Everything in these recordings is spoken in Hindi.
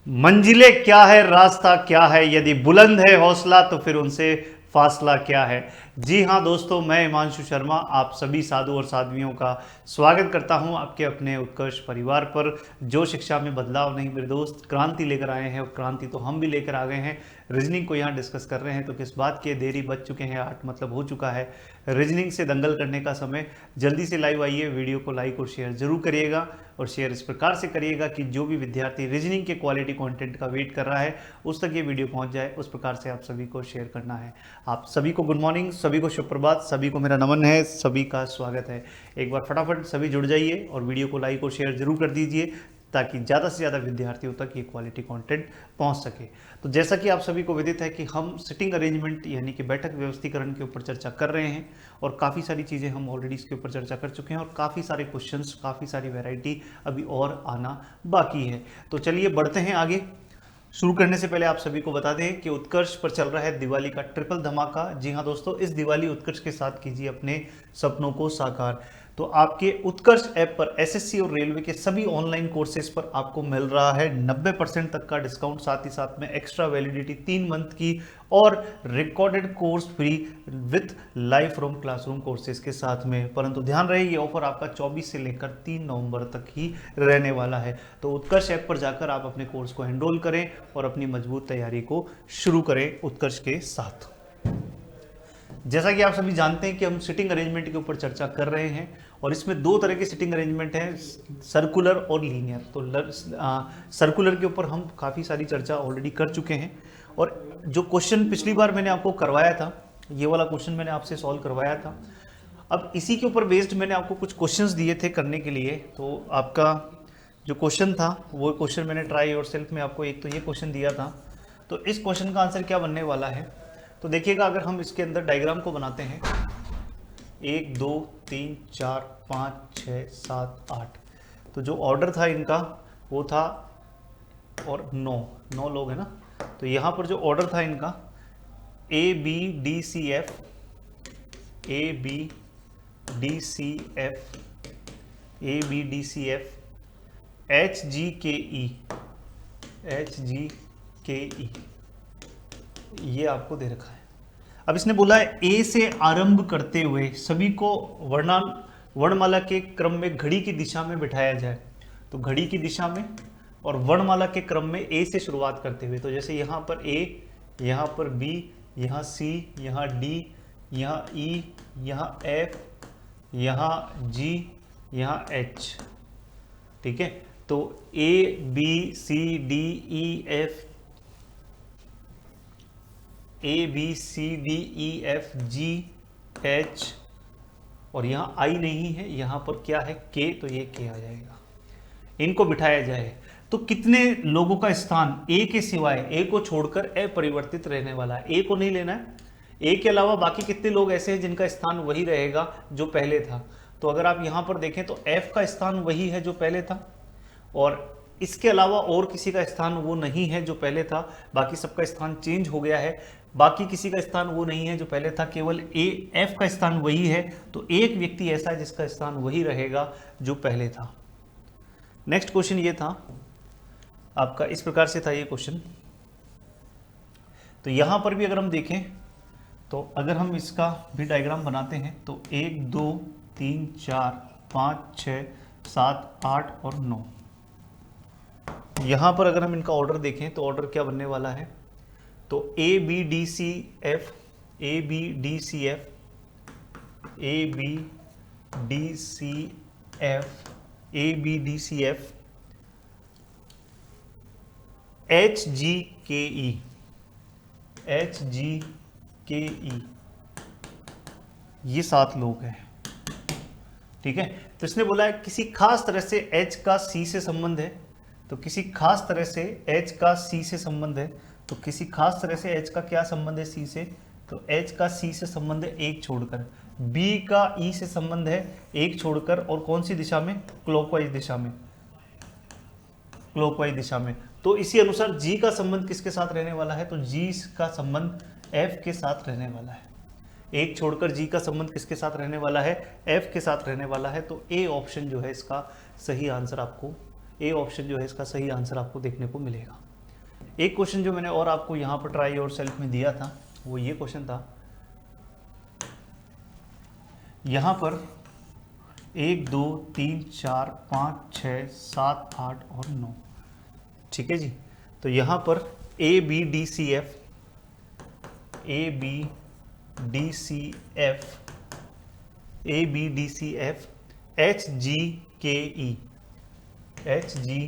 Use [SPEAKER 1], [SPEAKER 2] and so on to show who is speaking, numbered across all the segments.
[SPEAKER 1] मंजिलें क्या है, रास्ता क्या है, यदि बुलंद है हौसला तो फिर उनसे फासला क्या है। जी हाँ दोस्तों, मैं हिमांशु शर्मा आप सभी साधु और साध्वियों का स्वागत करता हूं आपके अपने उत्कर्ष परिवार पर, जो शिक्षा में बदलाव नहीं मेरे दोस्त क्रांति लेकर आए हैं। और क्रांति तो हम भी लेकर आ गए हैं। रीजनिंग को यहाँ डिस्कस कर रहे हैं तो किस बात की देरी, बज चुके हैं 8, मतलब हो चुका है रीजनिंग से दंगल करने का समय। जल्दी से लाइव आइए, वीडियो को लाइक और शेयर जरूर करिएगा। और शेयर इस प्रकार से करिएगा कि जो भी विद्यार्थी रीजनिंग के क्वालिटी कंटेंट का वेट कर रहा है उस तक ये वीडियो पहुंच जाए। उस प्रकार से आप सभी को शेयर करना है। आप सभी को गुड मॉर्निंग, सभी को सुप्रभात, सभी को मेरा नमन है, सभी का स्वागत है। एक बार फटाफट सभी जुड़ जाइए और वीडियो को लाइक और शेयर जरूर कर दीजिए ताकि ज़्यादा से ज़्यादा विद्यार्थियों तक ये क्वालिटी कंटेंट पहुंच सके। तो जैसा कि आप सभी को विदित है कि हम सिटिंग अरेंजमेंट यानी कि बैठक व्यवस्थीकरण के ऊपर चर्चा कर रहे हैं और काफ़ी सारी चीज़ें हम ऑलरेडी इसके ऊपर चर्चा कर चुके हैं और काफ़ी सारे क्वेश्चंस, काफ़ी सारी वैरायटी अभी और आना बाकी है। तो चलिए बढ़ते हैं आगे। शुरू करने से पहले आप सभी को बता दें कि उत्कर्ष पर चल रहा है दिवाली का ट्रिपल धमाका। जी हाँ दोस्तों, इस दिवाली उत्कर्ष के साथ कीजिए अपने सपनों को साकार। तो आपके उत्कर्ष ऐप पर एसएससी और रेलवे के सभी ऑनलाइन कोर्सेज पर आपको मिल रहा है 90% तक का डिस्काउंट, साथ ही साथ में एक्स्ट्रा वैलिडिटी 3 मंथ की और recorded course free with live from classroom courses के साथ में। परंतु ध्यान रहे ये ऑफर आपका 24 से लेकर 3 नवंबर तक ही रहने वाला है। तो उत्कर्ष ऐप पर जाकर आप अपने कोर्स को एनरोल करें और अपनी मजबूत तैयारी को शुरू करें उत्कर्ष के साथ। जैसा कि आप सभी जानते हैं कि हम सिटिंग अरेंजमेंट के ऊपर चर्चा कर रहे हैं और इसमें दो तरह के सिटिंग अरेंजमेंट हैं, सर्कुलर और लीनियर। तो सर्कुलर के ऊपर हम काफ़ी सारी चर्चा ऑलरेडी कर चुके हैं और जो क्वेश्चन पिछली बार मैंने आपको करवाया था, ये वाला क्वेश्चन मैंने आपसे सॉल्व करवाया था। अब इसी के ऊपर बेस्ड मैंने आपको कुछ क्वेश्चंस दिए थे करने के लिए। तो आपका जो क्वेश्चन था वो क्वेश्चन मैंने ट्राई और सेल्फ में आपको एक तो ये क्वेश्चन दिया था। तो इस क्वेश्चन का आंसर क्या बनने वाला है तो देखिएगा, अगर हम इसके अंदर डायग्राम को बनाते हैं 1 2 3 4 5 6 7 8, तो जो ऑर्डर था इनका वो था और 9 लोग हैं ना। तो यहाँ पर जो ऑर्डर था इनका A B D C F, A B D C F, A B D C F, H G K E, H G K ई, ये आपको दे रखा है। अब इसने बोला है ए से आरंभ करते हुए सभी को वर्णमाला के क्रम में घड़ी की दिशा में बिठाया जाए। तो घड़ी की दिशा में और वर्णमाला के क्रम में ए से शुरुआत करते हुए, तो जैसे यहाँ पर ए, यहाँ पर बी, यहाँ सी, यहाँ डी, यहाँ ई, यहाँ एफ, यहाँ जी, यहाँ एच। ठीक है, तो A B C D E F, A B C D E F G H, और यहाँ आई नहीं है, यहाँ पर क्या है के, तो ये के आ जाएगा। इनको बिठाया जाए तो कितने लोगों का स्थान ए के सिवाय, ए को छोड़कर अपरिवर्तित रहने वाला है। ए को नहीं लेना है, ए के अलावा बाकी कितने लोग ऐसे हैं जिनका स्थान वही रहेगा जो पहले था। तो अगर आप यहाँ पर देखें तो एफ का स्थान वही है जो पहले था और इसके अलावा और किसी का स्थान वो नहीं है जो पहले था, बाकी सबका स्थान चेंज हो गया है। बाकी किसी का स्थान वो नहीं है जो पहले था, केवल ए एफ का स्थान वही है। तो एक व्यक्ति ऐसा है जिसका स्थान वही रहेगा जो पहले था। नेक्स्ट क्वेश्चन ये था आपका, इस प्रकार से था ये क्वेश्चन। तो यहां पर भी अगर हम देखें तो अगर हम इसका भी डायग्राम बनाते हैं तो 1 2 3 4 5 6 7 8 और 9, यहाँ पर अगर हम इनका ऑर्डर देखें तो ऑर्डर क्या बनने वाला है। तो A B D C F, A B D C F, A B D C F, A B D C F, H G K E, H G K ई, ये 7 लोग हैं। ठीक है, तो इसने बोला है किसी खास तरह से एच का सी से संबंध है। तो किसी खास तरह से एच का सी से संबंध है। तो किसी खास तरह से एच का क्या संबंध है सी से, तो एच का सी से संबंध है एक छोड़कर, बी का ई से संबंध है एक छोड़कर, और कौन सी दिशा में, क्लॉकवाइज दिशा में, क्लॉकवाइज दिशा में। तो इसी अनुसार जी का संबंध किसके साथ रहने वाला है, तो जी का संबंध एफ के साथ रहने वाला है। एक छोड़कर जी का संबंध किसके साथ रहने वाला है, एफ के साथ रहने वाला है। तो ए ऑप्शन जो है इसका सही आंसर आपको, ए ऑप्शन जो है इसका सही आंसर आपको देखने को मिलेगा। एक क्वेश्चन जो मैंने और आपको यहाँ पर ट्राई योर सेल्फ में दिया था वो ये क्वेश्चन था, यहाँ पर 1 2 3 4 5 6 7 8 और 9, ठीक है जी। तो यहाँ पर A B D C F, A B D C F, A B D C F, H G K E, H G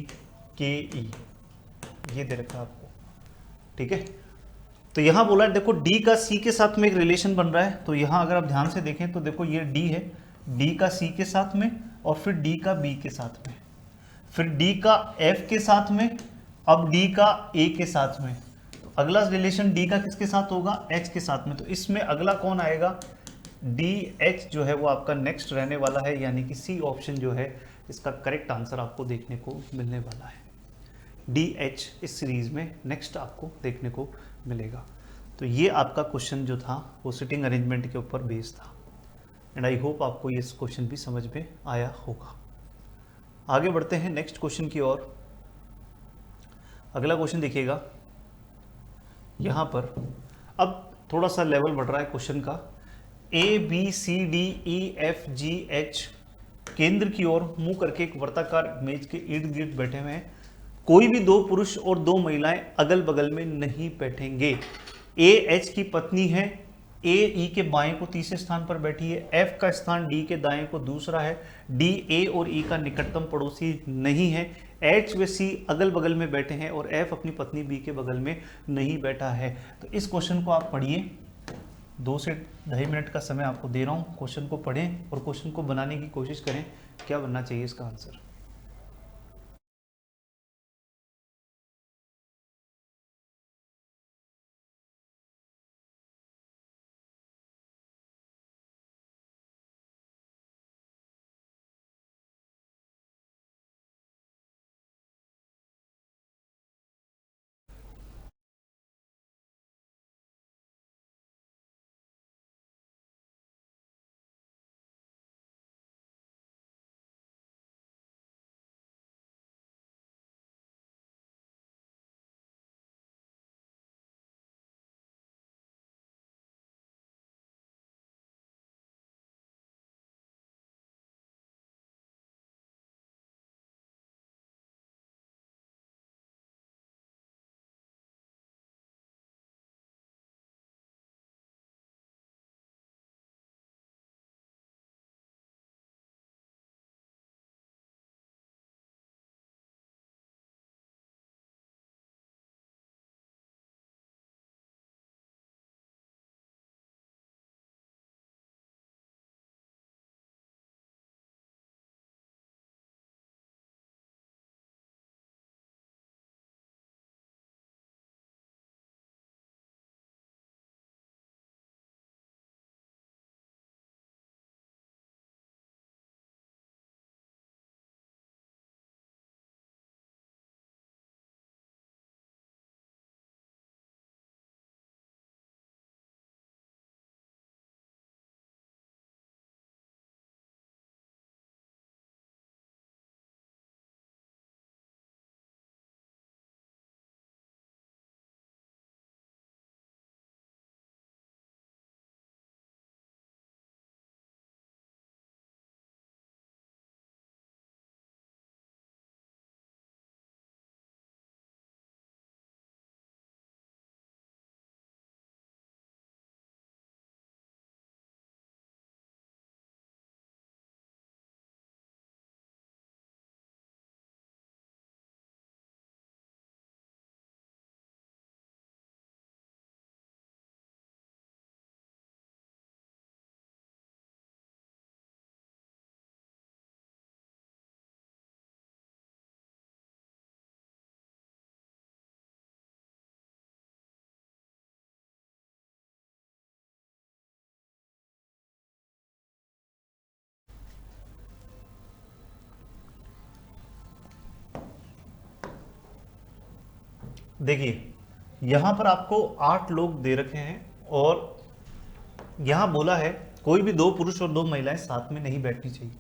[SPEAKER 1] K ई, ये दे रखा है आपको, ठीक है। तो यहां बोला है देखो डी का सी के साथ में एक रिलेशन बन रहा है, तो यहां अगर आप ध्यान से देखें तो देखो ये डी है, डी का सी के साथ में और फिर डी का बी के साथ में, फिर डी का एफ के साथ में, अब डी का ए के साथ में। तो अगला रिलेशन डी का किसके साथ होगा, एच के साथ में। तो इसमें अगला कौन आएगा, डी एच जो है वो आपका नेक्स्ट रहने वाला है, यानी कि सी ऑप्शन जो है इसका करेक्ट आंसर आपको देखने को मिलने वाला है। डी एच इस सीरीज में नेक्स्ट आपको देखने को मिलेगा। तो ये आपका क्वेश्चन जो था वो सिटिंग अरेंजमेंट के ऊपर बेस्ड था, एंड आई होप आपको ये क्वेश्चन भी समझ में आया होगा। आगे बढ़ते हैं नेक्स्ट क्वेश्चन की ओर। अगला क्वेश्चन देखिएगा, यहाँ पर अब थोड़ा सा लेवल बढ़ रहा है क्वेश्चन का। A B C D E F G H केंद्र की ओर मुंह करके एक वर्ताकार मेज के इर्द गिर्द बैठे हुए हैं। कोई भी 2 पुरुष और 2 महिलाएं अगल बगल में नहीं बैठेंगे। ए एच की पत्नी है, ए ई के बाएं को तीसरे स्थान पर बैठी है, एफ का स्थान डी के दाएं को दूसरा है, डी ए और ई का निकटतम पड़ोसी नहीं है, एच व सी अगल बगल में बैठे हैं और एफ अपनी पत्नी बी के बगल में नहीं बैठा है। तो इस क्वेश्चन को आप पढ़िए, 2 से 2.5 मिनट का समय आपको दे रहा हूँ। क्वेश्चन को पढ़ें और क्वेश्चन को बनाने की कोशिश करें, क्या बनना चाहिए इसका आंसर। देखिए यहां पर आपको 8 लोग दे रखे हैं और यहां बोला है कोई भी 2 पुरुष और 2 महिलाएं साथ में नहीं बैठनी चाहिए।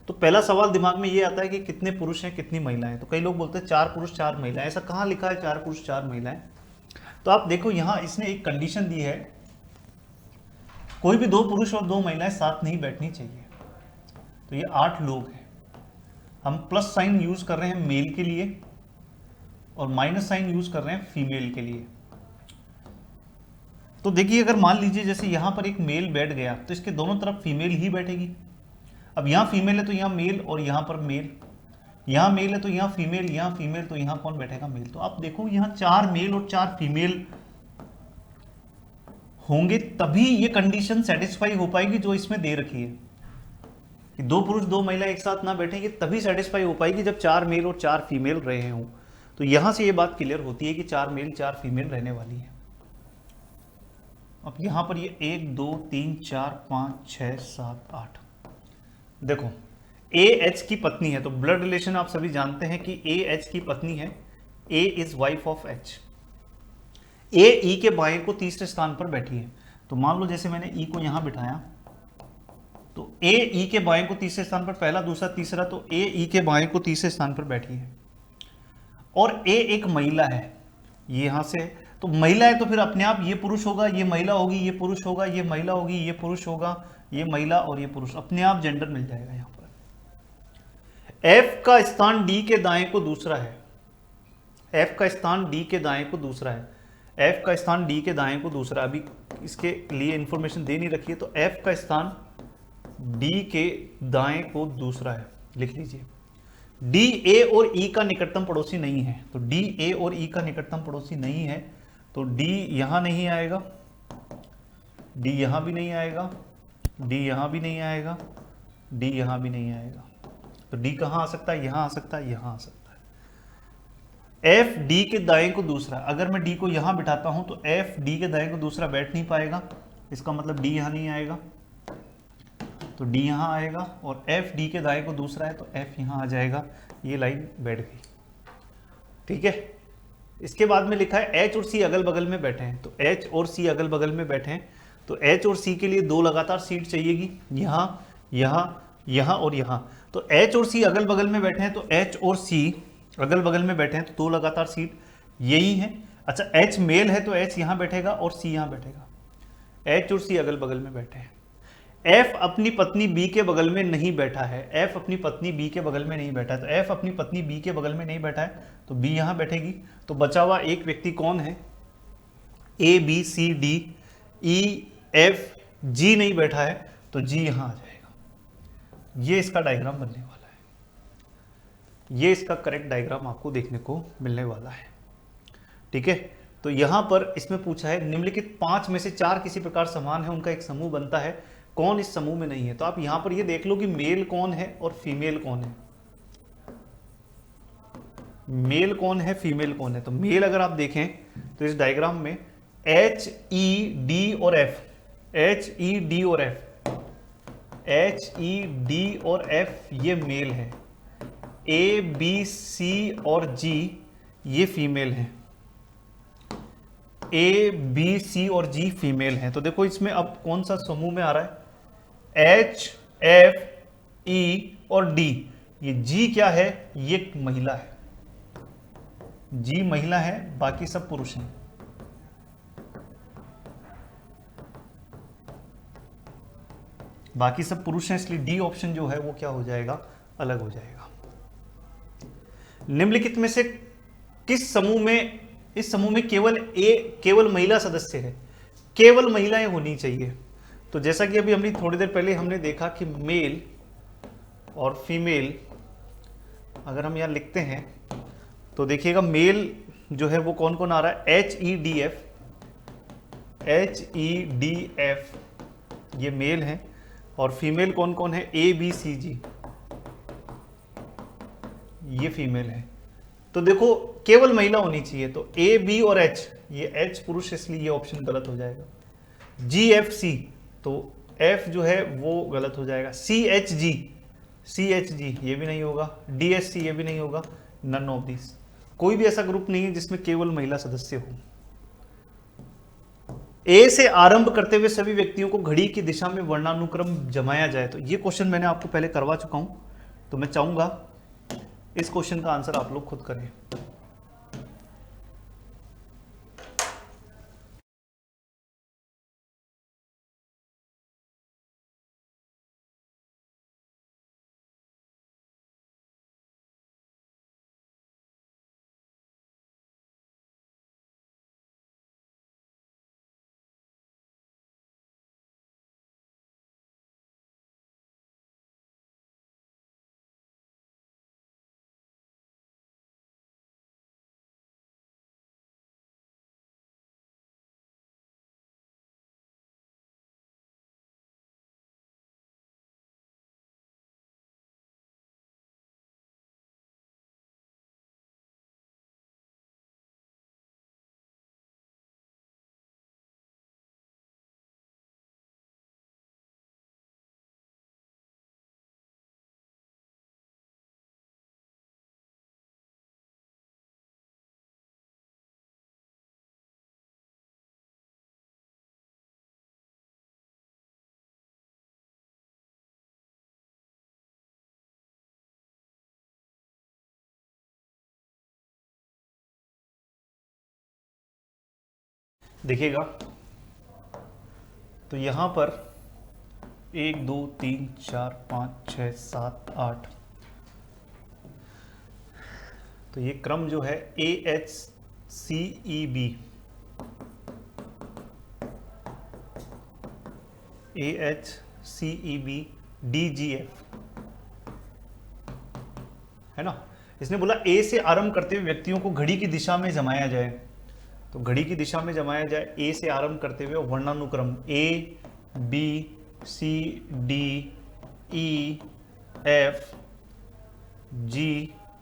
[SPEAKER 1] तो पहला सवाल दिमाग में ये आता है कि कितने पुरुष हैं कितनी महिलाएं। तो कई लोग बोलते हैं 4 पुरुष 4 महिलाएं। ऐसा कहाँ लिखा है 4 पुरुष 4 महिलाएं? तो आप देखो यहां इसने एक कंडीशन दी है, कोई भी 2 पुरुष और 2 महिलाएं साथ नहीं बैठनी चाहिए। तो ये 8 लोग हैं। हम प्लस साइन यूज कर रहे हैं मेल के लिए और माइनस साइन यूज कर रहे हैं फीमेल के लिए। तो देखिए अगर मान लीजिए जैसे यहां पर एक मेल बैठ गया तो इसके दोनों तरफ फीमेल ही बैठेगी। अब यहां फीमेल है तो यहां मेल और यहां पर मेल, यहां मेल है तो यहां फीमेल तो यहां कौन बैठेगा? मेल। तो आप देखो यहां 4 मेल और 4 फीमेल होंगे तभी ये कंडीशन सेटिस्फाई हो पाएगी जो इसमें दे रखी है कि 2 पुरुष 2 महिला एक साथ ना बैठेंगे, तभी सेटिस्फाई हो पाएगी जब 4 मेल और 4 फीमेल रहे हों। तो यहां से ये बात क्लियर होती है कि 4 मेल 4 फीमेल रहने वाली है। अब यहां पर ये 1 2 3 4 5 6 7 8, देखो ए एच की पत्नी है तो ब्लड रिलेशन आप सभी जानते हैं कि ए एच की पत्नी है, ए इज वाइफ ऑफ एच। ए ई के बाएं को तीसरे स्थान पर बैठी है। तो मान लो जैसे मैंने ई को यहां बिठाया तो ए ई के बाएं को तीसरे स्थान पर, पहला दूसरा तीसरा, तो ए ई के बाएं को तीसरे स्थान पर बैठी है और ए एक महिला है, ये यहां से। तो महिला है तो फिर अपने आप ये पुरुष होगा, ये महिला होगी, ये पुरुष होगा, ये महिला होगी, ये पुरुष होगा, ये महिला और ये पुरुष, अपने आप जेंडर मिल जाएगा यहां पर। एफ का स्थान डी के दाएं को दूसरा है, एफ का स्थान डी के दाएं को दूसरा है, एफ का स्थान डी के दाएं को दूसरा। अभी इसके लिए इंफॉर्मेशन दे नहीं रखी है तो एफ का स्थान डी के दाएं को दूसरा है, लिख लीजिए। डी ए और ई का निकटतम पड़ोसी नहीं है, तो डी ए और ई का निकटतम पड़ोसी नहीं है तो डी यहां नहीं आएगा, डी यहां भी नहीं आएगा, डी यहां भी नहीं आएगा, डी यहां भी नहीं आएगा। तो डी कहां आ सकता है? यहां आ सकता है, यहां आ सकता है। एफ डी के दाएं को दूसरा, अगर मैं डी को यहां बिठाता हूं तो एफ डी के दाएं को दूसरा बैठ नहीं पाएगा, इसका मतलब डी यहां नहीं आएगा, तो डी यहां आएगा। और एफ डी के दाएं को दूसरा है तो एफ यहां आ जाएगा, ये लाइन बैठ गई, ठीक है। इसके बाद में लिखा है एच और सी अगल बगल में बैठे हैं, तो एच और सी अगल बगल में बैठे हैं तो एच और सी के लिए 2 लगातार सीट चाहिएगी, यहां यहां यहां और यहां। तो एच और सी अगल बगल में बैठे हैं तो एच और सी अगल बगल में बैठे हैं तो 2 लगातार सीट यही है। अच्छा एच मेल है तो एच यहां बैठेगा और सी यहां बैठेगा, एच और सी अगल बगल में बैठे हैं। एफ अपनी पत्नी बी के बगल में नहीं बैठा है, एफ अपनी पत्नी बी के बगल में नहीं बैठा है, तो एफ अपनी पत्नी बी के बगल में नहीं बैठा है तो बी यहां बैठेगी। तो बचा हुआ एक व्यक्ति कौन है? A B C D E F G नहीं बैठा है तो जी यहां आ जाएगा। ये इसका डायग्राम बनने वाला है, ये इसका करेक्ट डायग्राम आपको देखने को मिलने वाला है, ठीक है। तो यहां पर इसमें पूछा है निम्नलिखित 5 में से 4 किसी प्रकार समान है, उनका एक समूह बनता है, कौन इस समूह में नहीं है? तो आप यहां पर ये देख लो कि मेल कौन है और फीमेल कौन है, मेल कौन है फीमेल कौन है। तो मेल अगर आप देखें तो इस डायग्राम में एच ई डी और एफ, एच ई डी और एफ, एच ई डी और एफ ये मेल है, ए बी सी और जी ये फीमेल है, ए बी सी और जी फीमेल हैं। तो देखो इसमें अब कौन सा समूह में आ रहा है? एच एफ ई और डी, ये जी क्या है? ये महिला है, जी महिला है, बाकी सब पुरुष हैं। बाकी सब पुरुष हैं इसलिए डी ऑप्शन जो है वो क्या हो जाएगा? अलग हो जाएगा। निम्नलिखित में से किस समूह में, इस समूह में केवल महिला सदस्य है, केवल महिलाएं होनी चाहिए। तो जैसा कि अभी हमने थोड़ी देर पहले हमने देखा कि मेल और फीमेल अगर हम यहां लिखते हैं तो देखिएगा मेल जो है वो कौन कौन आ रहा है? H E D F, H E D F ये मेल है और फीमेल कौन कौन है? ए बी सी जी ये फीमेल है। तो देखो केवल महिला होनी चाहिए, तो ए बी और एच, ये एच पुरुष इसलिए ये ऑप्शन गलत हो जाएगा। जी एफ सी, तो एफ जो है वो गलत हो जाएगा। C H G, C H G ये भी नहीं होगा, डी एस सी ये भी नहीं होगा, नन ऑफ दिस। कोई भी ऐसा ग्रुप नहीं है जिसमें केवल महिला सदस्य हो। ए से आरंभ करते हुए सभी व्यक्तियों को घड़ी की दिशा में वर्णानुक्रम जमाया जाए, तो ये क्वेश्चन मैंने आपको पहले करवा चुका हूं तो मैं चाहूंगा इस क्वेश्चन का आंसर आप लोग खुद करें। देखिएगा, तो यहां पर 1 2 3 4 5 6 7 8, तो ये क्रम जो है AHCEB, DGF है ना। इसने बोला ए से आरंभ करते हुए व्यक्तियों को घड़ी की दिशा में जमाया जाए, तो घड़ी की दिशा में जमाया जाए ए से आरंभ करते हुए वर्णानुक्रम ABCDEFG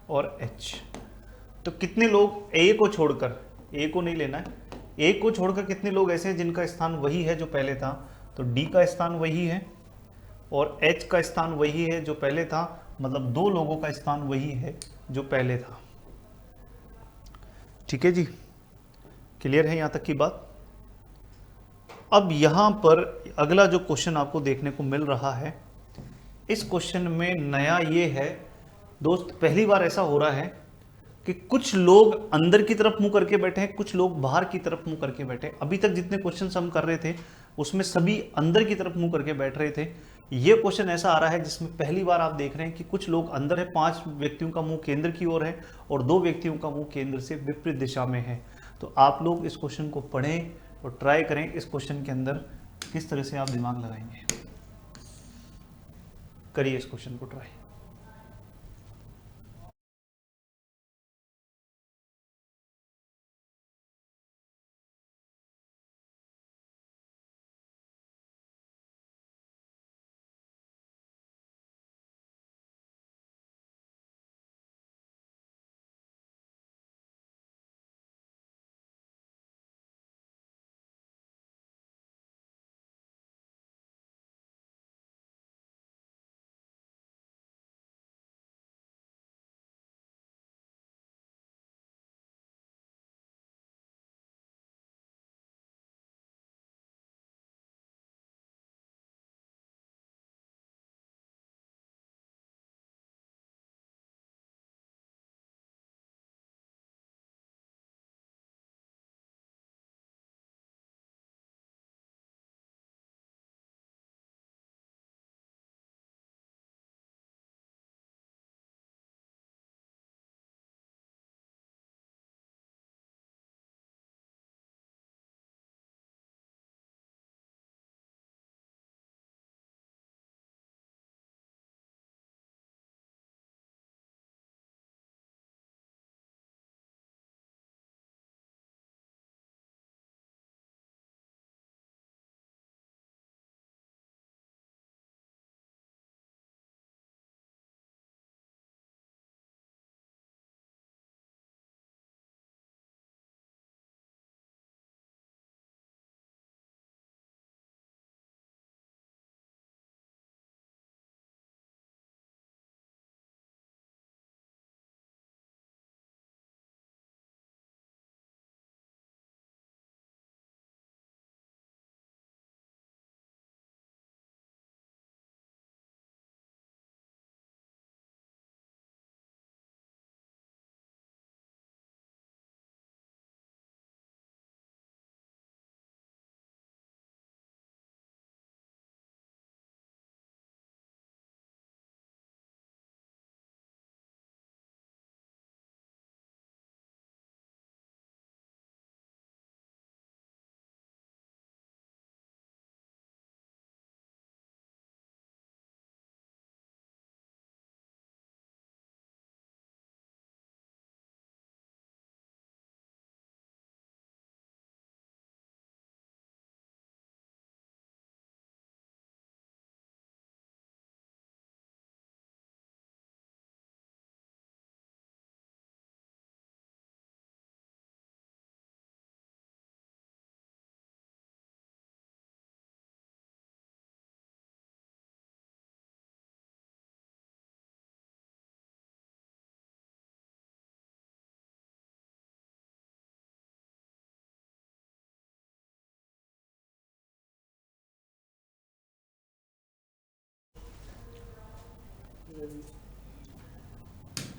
[SPEAKER 1] और H। तो कितने लोग ए को छोड़कर, ए को नहीं लेना है, ए को छोड़कर कितने लोग ऐसे हैं जिनका स्थान वही है जो पहले था, तो डी का स्थान वही है और एच का स्थान वही है जो पहले था, मतलब 2 लोगों का स्थान वही है जो पहले था। ठीक है जी, क्लियर है यहां तक की बात। अब यहां पर अगला जो क्वेश्चन आपको देखने को मिल रहा है, इस क्वेश्चन में नया ये है दोस्त, पहली बार ऐसा हो रहा है कि कुछ लोग अंदर की तरफ मुंह करके बैठे हैं, कुछ लोग बाहर की तरफ मुंह करके बैठे। अभी तक जितने क्वेश्चंस हम कर रहे थे उसमें सभी अंदर की तरफ मुंह करके बैठ रहे थे। ये क्वेश्चन ऐसा आ रहा है जिसमें पहली बार आप देख रहे हैं कि कुछ लोग अंदर है, 5 व्यक्तियों का मुंह केंद्र की ओर है और 2 व्यक्तियों का मुंह केंद्र से विपरीत दिशा में है। तो आप लोग इस क्वेश्चन को पढ़ें और ट्राई करें इस क्वेश्चन के अंदर किस तरह से आप दिमाग लगाएंगे। करिए इस क्वेश्चन को ट्राई।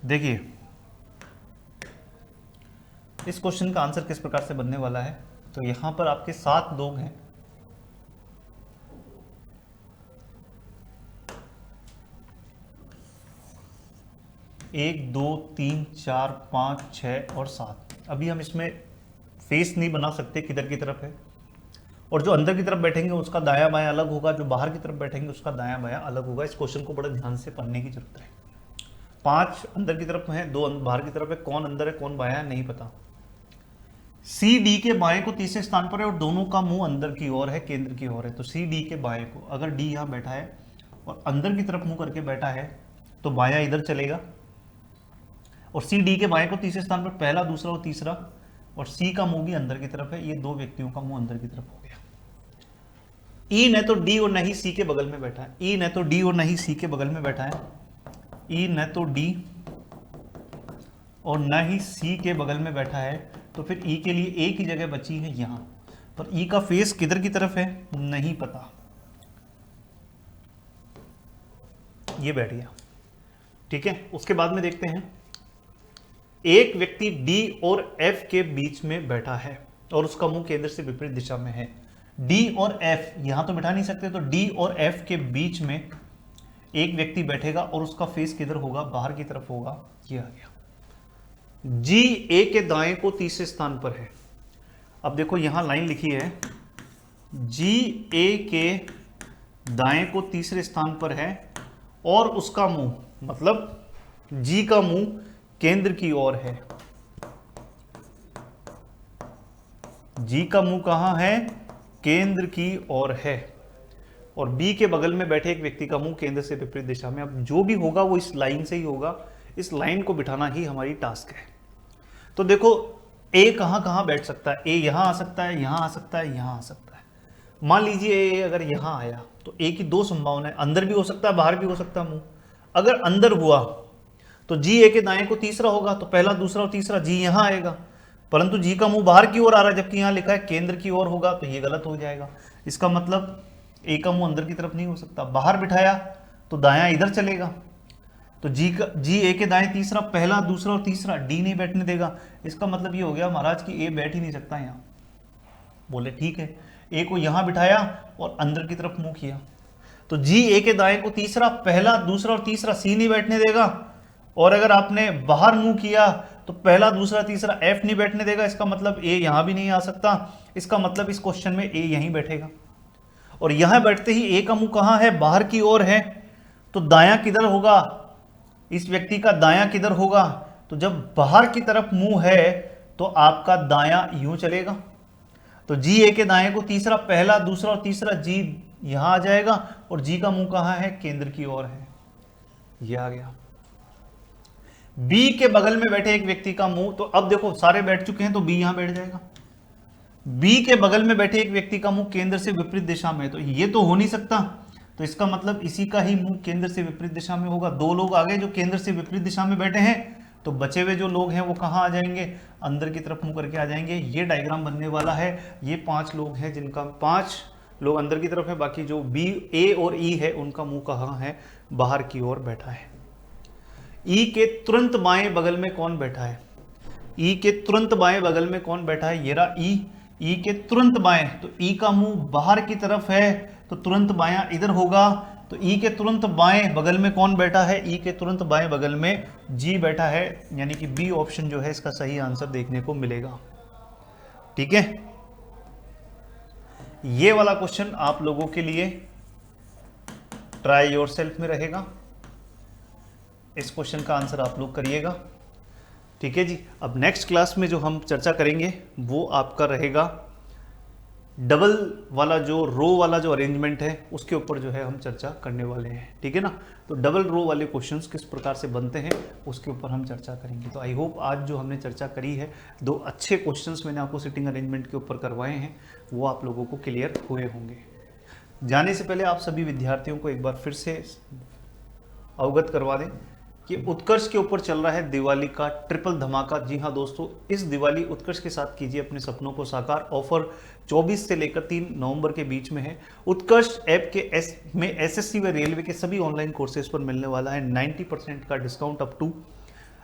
[SPEAKER 1] देखिए इस क्वेश्चन का आंसर किस प्रकार से बनने वाला है। तो यहां पर आपके 7 लोग हैं, 1 2 3 4 5 6 और 7। अभी हम इसमें फेस नहीं बना सकते किधर की तरफ है, और जो अंदर की तरफ बैठेंगे उसका दायां बायां अलग होगा, जो बाहर की तरफ बैठेंगे उसका दायां बायां अलग होगा। इस क्वेश्चन को बड़े ध्यान से पढ़ने की जरूरत है। 5 अंदर की तरफ है, 2 बाहर की तरफ है, कौन अंदर है कौन बायां है नहीं पता। सी डी के बाएं को तीसरे स्थान पर है और दोनों का मुंह अंदर की ओर है, केंद्र की ओर है। तो सी डी के बाएं को, अगर डी यहां बैठा है और अंदर की तरफ मुंह करके बैठा है तो बायां इधर चलेगा, और सी डी के बाएं को तीसरे स्थान पर पहला, दूसरा और तीसरा, और सी का मुंह भी अंदर की तरफ है। ये 2 व्यक्तियों का मुंह अंदर की तरफ हो गया। ई न तो डी और न ही सी के बगल में बैठा है, ई न तो डी और न ही सी के बगल में बैठा है, ई न तो डी और न ही सी के बगल में बैठा है। तो फिर ई के लिए एक ही जगह बची है यहां पर। ई का फेस किधर की तरफ है नहीं पता, ये बैठ गया। ठीक है, उसके बाद में देखते हैं एक व्यक्ति डी और एफ के बीच में बैठा है और उसका मुंह केंद्र से विपरीत दिशा में है। डी और एफ यहां तो बिठा नहीं सकते, तो डी और एफ के बीच में एक व्यक्ति बैठेगा और उसका फेस किधर होगा, बाहर की तरफ होगा। ये आ गया। जी ए के दाएं को तीसरे स्थान पर है। अब देखो यहां लाइन लिखी है, जी ए के दाएं को तीसरे स्थान पर है और उसका मुंह, मतलब जी का मुंह केंद्र की ओर है। जी का मुंह कहां है, केंद्र की ओर है, और बी के बगल में बैठे एक व्यक्ति का मुंह केंद्र से विपरीत दिशा में। अब जो भी होगा वो इस लाइन से ही होगा, इस लाइन को बिठाना ही हमारी टास्क है। तो देखो ए कहां कहां बैठ सकता है, ए यहां आ सकता है, यहां आ सकता है, यहां आ सकता है। मान लीजिए ए अगर यहां आया तो ए की 2 संभावनाएं, अंदर भी हो सकता है बाहर भी हो सकता है मुंह। अगर अंदर हुआ तो जी ए के दाएं को तीसरा होगा, तो पहला, दूसरा और तीसरा जी यहां आएगा, परंतु जी का मुंह बाहर की ओर आ रहा है जबकि यहां लिखा है केंद्र की ओर होगा, तो ये गलत हो जाएगा। इसका मतलब ए का मुंह अंदर की तरफ नहीं हो सकता। बाहर बिठाया तो दायां इधर चलेगा, तो जी ए के दाएं तीसरा, पहला, दूसरा और तीसरा, डी नहीं बैठने देगा। इसका मतलब ये हो गया महाराज कि ए बैठ ही नहीं सकता यहां। बोले ठीक है, ए को यहां बिठाया और अंदर की तरफ मुंह किया, तो जी ए के दाएं को तीसरा, पहला, दूसरा और तीसरा, सी नहीं बैठने देगा। और अगर आपने बाहर मुंह किया तो पहला, दूसरा, तीसरा, एफ नहीं बैठने देगा। इसका मतलब ए यहां भी नहीं आ सकता। इसका मतलब इस क्वेश्चन में ए यहीं बैठेगा, और यहां बैठते ही ए का मुंह कहां है, बाहर की ओर है, तो दायां किधर होगा, इस व्यक्ति का दायां किधर होगा। तो जब बाहर की तरफ मुंह है तो आपका दायां यूं चलेगा, तो जी ए के दाएं को तीसरा, पहला, दूसरा और तीसरा, जी यहां आ जाएगा, और जी का मुंह कहां है, केंद्र की ओर है। यह आ गया। बी के बगल में बैठे एक व्यक्ति का मुंह, तो अब देखो सारे बैठ चुके हैं तो बी यहां बैठ जाएगा। बी के बगल में बैठे एक व्यक्ति का मुंह केंद्र से विपरीत दिशा में, तो ये तो हो नहीं सकता, तो इसका मतलब इसी का ही मुंह केंद्र से विपरीत दिशा में होगा। 2 लोग आ गए जो केंद्र से विपरीत दिशा में बैठे हैं, तो बचे हुए जो लोग हैं वो कहां आ जाएंगे, अंदर की तरफ मुंह करके आ जाएंगे। ये डायग्राम बनने वाला है। ये 5 लोग हैं जिनका 5 लोग अंदर की तरफ है, बाकी जो बी, ए और ई है उनका मुंह कहां है, बाहर की ओर बैठा है। ई के तुरंत बाएं बगल में कौन बैठा है, ई के तुरंत बाएं बगल में कौन बैठा है, ये रहा ई के तुरंत बाएं, तो ई का मुंह बाहर की तरफ है तो तुरंत बायां इधर होगा। तो ई के तुरंत बाएं बगल में कौन बैठा है, ई के तुरंत बाएं बगल में जी बैठा है, यानी कि बी ऑप्शन जो है इसका सही आंसर देखने को मिलेगा। ठीक है, ये वाला क्वेश्चन आप लोगों के लिए ट्राई योरसेल्फ में रहेगा। इस क्वेश्चन का आंसर आप लोग करिएगा। ठीक है जी। अब नेक्स्ट क्लास में जो हम चर्चा करेंगे वो आपका रहेगा डबल वाला, जो रो वाला जो अरेंजमेंट है उसके ऊपर जो है हम चर्चा करने वाले हैं। ठीक है ना, तो डबल रो वाले क्वेश्चंस किस प्रकार से बनते हैं उसके ऊपर हम चर्चा करेंगे। तो आई होप आज जो हमने चर्चा करी है, 2 अच्छे क्वेश्चंस मैंने आपको सिटिंग अरेंजमेंट के ऊपर करवाए हैं, वो आप लोगों को क्लियर हुए होंगे। जाने से पहले आप सभी विद्यार्थियों को एक बार फिर से अवगत करवा दें कि उत्कर्ष के ऊपर चल रहा है दिवाली का ट्रिपल धमाका। जी हाँ दोस्तों, इस दिवाली उत्कर्ष के साथ कीजिए अपने सपनों को साकार। ऑफर 24 से लेकर 3 नवंबर के बीच में है। उत्कर्ष ऐप के में एसएससी व रेलवे के सभी ऑनलाइन कोर्सेज पर मिलने वाला है 90% का discount up to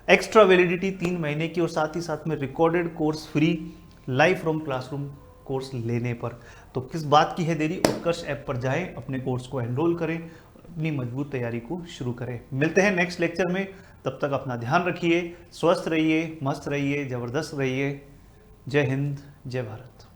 [SPEAKER 1] extra validity 3 महीने की, और साथ ही साथ में recorded course free live from classroom course लेने पर। तो किस बात की है देरी, उत्कर्ष ऐप पर जाएं, अपने कोर्स को एनरोल करें, अपनी मजबूत तैयारी को शुरू करें। मिलते हैं नेक्स्ट लेक्चर में, तब तक अपना ध्यान रखिए, स्वस्थ रहिए, मस्त रहिए, जबरदस्त रहिए। जय हिंद, जय भारत।